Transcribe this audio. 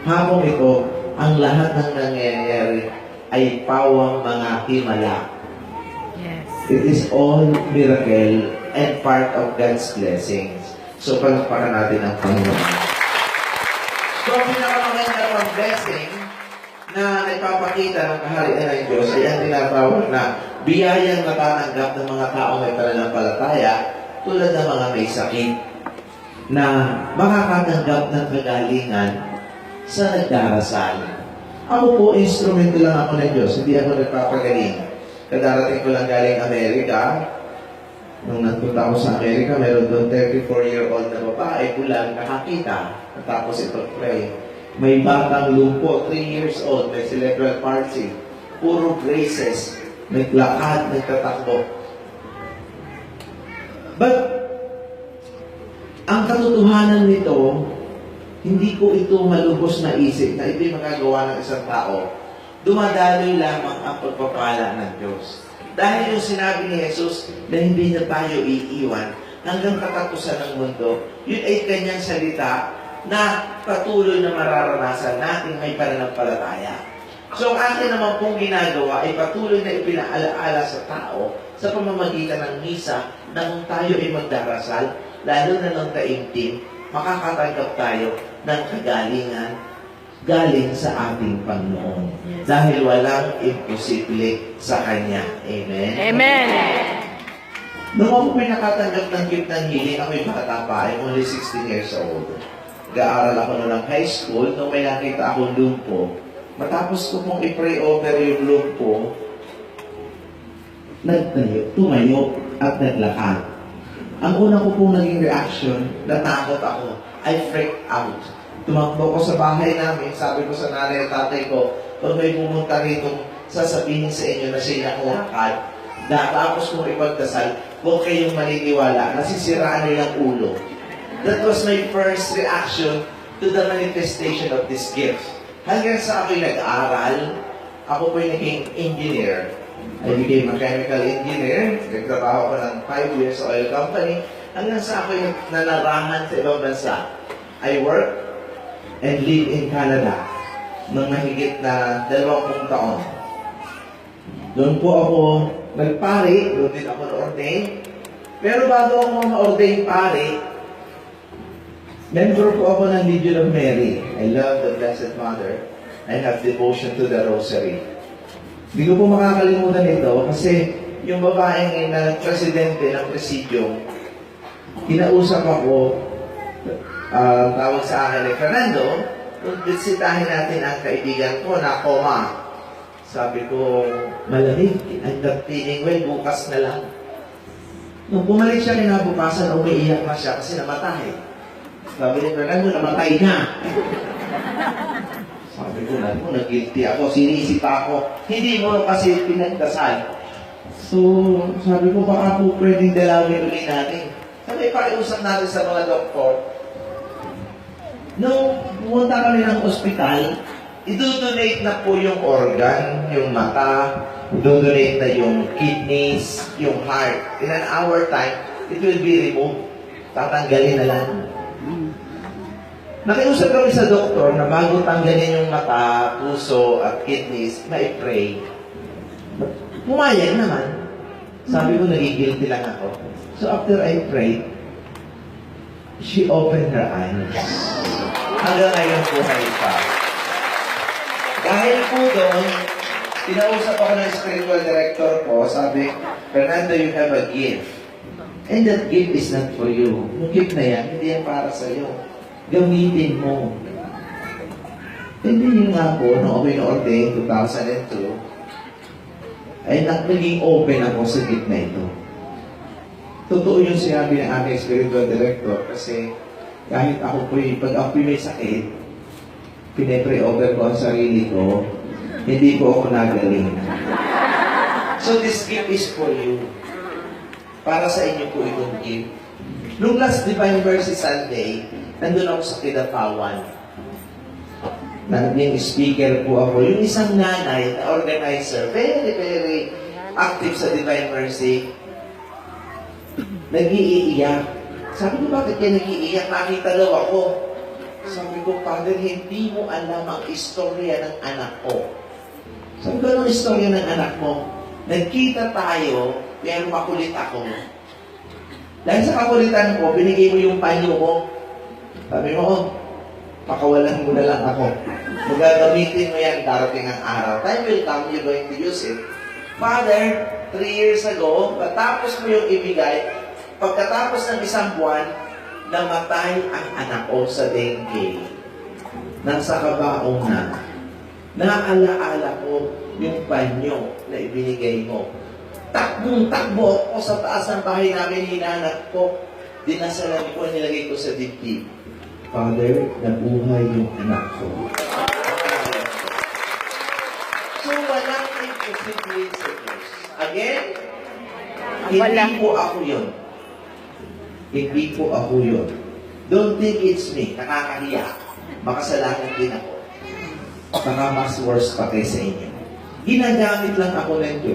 Habang ito, ang lahat ng nangyayari ay pawang mga himala. Yes. It is all miracle and part of God's blessings. So, palakpakan natin ang Panginoon. So, ang pinakamaganda pang blessing na nagpapakita ng kaharian ng Diyos ay ang tinatawag na biyayang natatanggap ng mga tao may pananampalataya tulad ng mga may sakit na makakatanggap ng kagalingan sa nagdarasal. Ako po, instrumento lang ako ng Diyos. Hindi ako nagpapagaling. Kadarating ko lang galing Amerika. Nung nagpunta ako sa Amerika, meron doon 34-year-old na babae, pulang nakakita. Tapos ito, pray. May batang lumpo, 3 years old, may cerebral palsy. Puro braces. Naglakad, nagtatakbo. But, ang katotohanan nito, hindi ko ito malubos na isip na ito'y magagawa ng isang tao. Dumadaloy lamang ang pagpapala ng Diyos. Dahil yung sinabi ni Jesus na hindi niya tayo iiwan hanggang katapusan ng mundo, yun ay kanyang salita na patuloy na mararanasan natin may pananampalataya. So ang akin naman pong ginagawa ay patuloy na ipinaalaala sa tao sa pamamagitan ng misa na kung tayo ay magdarasal, lalo na ng taimtim, makakatanggap tayo ng kagalingan galing sa ating Panginoon. Yes. Dahil walang imposible sa Kanya. Amen? Amen. Nung ako pinakatanggap ng gift ng healing, ako'y bata pa, I'm only 16 years old. Nag-aaral ako noon ng high school, nung may nakita akong lumpo. Matapos ko pong i-pray over yung lumpo, tumayo at naglakad. Ang una ko pong naging reaction, natakot ako. I freaked out. Tumakbo ko sa bahay namin, sabi ko sa nanay at tatay ko, kung may pumunta rito, sasabihin sa inyo na siya nakalakad. Tapos kong ipagdasal, huwag kayong maniniwala, nasisiraan nilang ulo. That was my first reaction to the manifestation of this gift. Hanggang sa ako'y nag-aral, ako po'y naging engineer. I became a chemical engineer. Nagtrabaho ko ng 5 years sa oil company. Hanggang sa ako'y nanarahan sa ibang bansa. I work and live in Canada ng mahigit na 20 taon. Doon po ako nagpari, doon din ako na-ordain. Pero bago ako ma-ordain pari, member po ako ng Legion of Mary. I love the Blessed Mother. I have devotion to the Rosary. Hindi ko po makakalimutan ito kasi yung babaeng na presidente ng presidium, kinausap ako, tawag sa akin ni Fernando, bisitahin natin ang kaibigan ko na coma. Sabi ko, malamig, I'm not feeling well, bukas na lang. Nung bumalik siya kinabukasan, umiiyak na siya kasi namatay. Sabi ni Fernando, namatay na. Sabi ko, nag-guilty ako, sinisita ako. Hindi mo kasi pinagdasal. So, sabi ko, baka po pwedeng dalawin ulit natin. Sabi, pakiusap natin sa mga doktor. Nung pumunta kami ng ospital, idodonate na po yung organ, yung mata, idodonate na yung kidneys, yung heart. In an hour time, it will be removed. Tatanggalin na lang. Nakiusap kami sa doktor na bago tanggalin yung mata, puso, at kidneys, ma-pray. Pumayag naman. Sabi ko, nagigilty lang ako. So after I prayed, she opened her eyes. Hanggang ngayon buhay pa. Dahil po doon, pinausap ako ng spiritual director ko, sabi, Fernando, you have a gift. And that gift is not for you. Yung gift na yan, hindi yan para sa iyo. Gamitin mo. Hindi yun nga po, nung ako'y na-ordain, 2002, ay naging open ako sa gift na ito. Totoo yung sinabi ng aming spiritual director kasi kahit ako po'y, pag ako'y may sakit, pinepre-over ko ang sarili ko, hindi po ako nagaling. So this gift is for you. Para sa inyo po itong gift. Nung last Divine Mercy Sunday, nandun ako sa Kidapawan. Naging speaker po ako. Yung isang nanay na organizer, very active sa Divine Mercy, nag-iiyak. Sabi ko, bakit kayo nag-iiyak? Nakita daw ako. Sabi ko, Father, hindi mo alam ang istorya ng anak ko. Sabi ko, anong istorya ng anak mo? Nagkita tayo, pero makulit ako. Dahil sa kakulitan ko, binigay mo yung panyo mo. Sabi mo, pakawalan mo na lang ako. Magagamitin mo yan, darating ang araw. Time will come, you're going to use it. Father, 3 years ago, patapos mo yung ibigay, pagkatapos ng isang buwan, namatay ang anak ko sa dengue. Nasa kabaong na. Naalaala ko yung panyo na ibinigay mo. Takbong-takbo ako sa taas ng bahay namin, hinanap ko. Dinasalan ko, nilagay ko sa dibdib. Father, nabuhay yung anak ko. So, walang imposible sa Diyos. Again, hindi po ako yun. Hindi po ako yun. Don't think it's me. Nakakahiya. Makasalanan din ako. Baka mas worse pa kaysa inyo. Ginagamit lang ako ng Diyos.